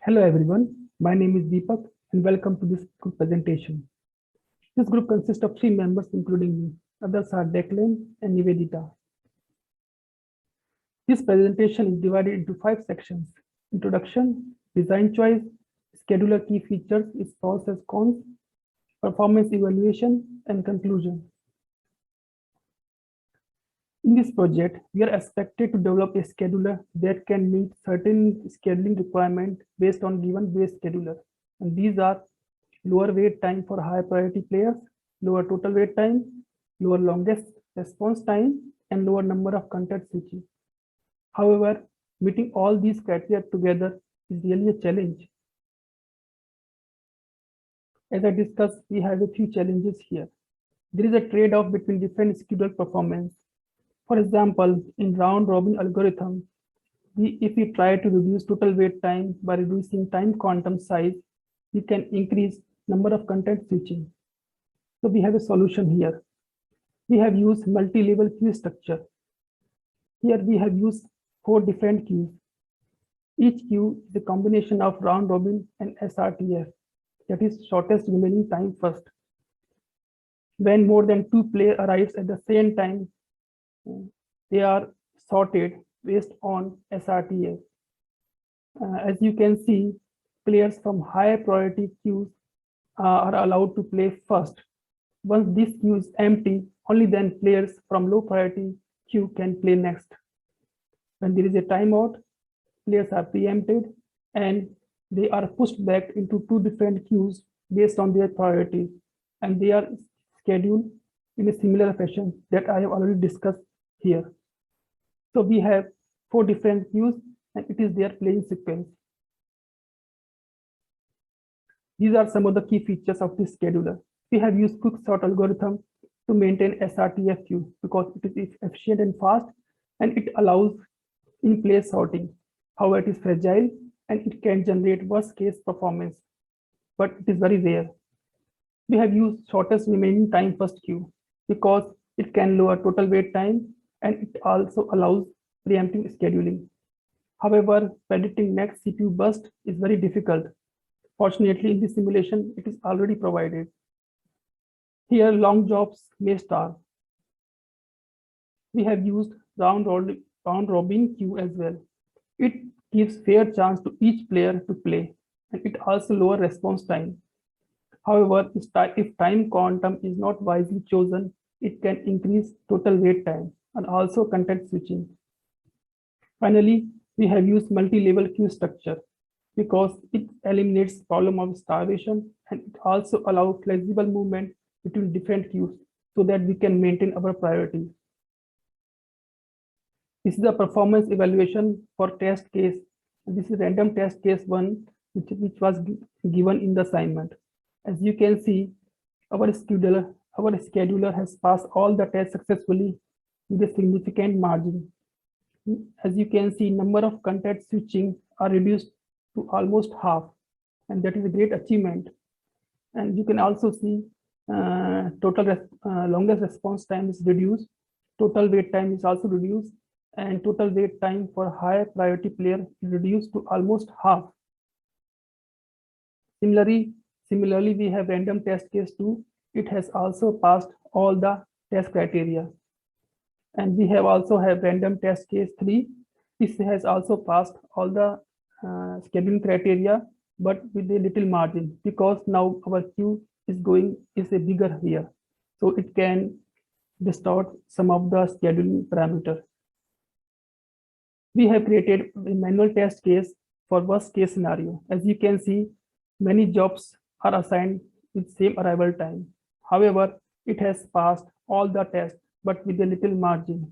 Hello everyone, my name is Deepak and welcome to this group presentation. This group consists of 3 members including me. Others are Declan and Nivedita. This presentation is divided into 5 sections: introduction, design choice, scheduler key features, its pros and cons, performance evaluation, and conclusion. In this project, we are expected to develop a scheduler that can meet certain scheduling requirements based on given base scheduler. And these are lower wait time for high priority players, lower total wait time, lower longest response time, and lower number of content switching. However, meeting all these criteria together is really a challenge. As I discussed, we have a few challenges here. There is a trade-off between different schedule performance. For example, in round-robin algorithm, if we try to reduce total wait time by reducing time quantum size, we can increase number of content switching. So we have a solution here. We have used multi-level queue structure. Here we have used 4 different queues. Each queue is a combination of round-robin and SRTF, that is shortest remaining time first. When more than 2 players arrives at the same time, they are sorted based on SRTF. As you can see, players from higher priority queues are allowed to play first. Once this queue is empty, only then players from low priority queue can play next. When there is a timeout, players are preempted and they are pushed back into 2 different queues based on their priorities, and they are scheduled in a similar fashion that I have already discussed here. So we have 4 different queues and it is their playing sequence. These are some of the key features of this scheduler. We have used quicksort algorithm to maintain SRTF queue because it is efficient and fast and it allows in-place sorting. However, it is fragile and it can generate worst case performance, but it is very rare. We have used shortest remaining time first queue because it can lower total wait time and it also allows preempting scheduling. However, predicting next CPU burst is very difficult. Fortunately, in this simulation, it is already provided. Here, long jobs may start. We have used round-robin queue as well. It gives fair chance to each player to play, and it also lowers response time. However, if time quantum is not wisely chosen, it can increase total wait time and also content switching. Finally, we have used multi-level queue structure because it eliminates problem of starvation and it also allows flexible movement between different queues so that we can maintain our priorities. This is the performance evaluation for test case. This is random test case 1, which was given in the assignment. As you can see, our scheduler has passed all the tests successfully with a significant margin. As you can see, number of content switching are reduced to almost half, and that is a great achievement. And you can also see longest response time is reduced, total wait time is also reduced, and total wait time for higher priority player is reduced to almost half. Similarly, we have random test case 2. It has also passed all the test criteria. And we have also have random test case 3. This has also passed all the scheduling criteria, but with a little margin because now our queue is a bigger here. So it can distort some of the scheduling parameters. We have created a manual test case for worst case scenario. As you can see, many jobs are assigned with same arrival time. However, it has passed all the tests, but with a little margin.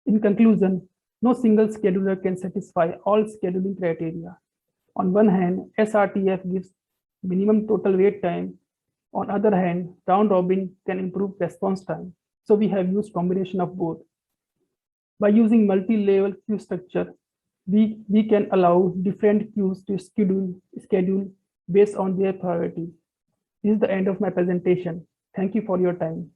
In conclusion, no single scheduler can satisfy all scheduling criteria. On one hand, SRTF gives minimum total wait time. On other hand, round robin can improve response time. So we have used combination of both. By using multi-level queue structure, we can allow different queues to schedule based on their priority. This is the end of my presentation. Thank you for your time.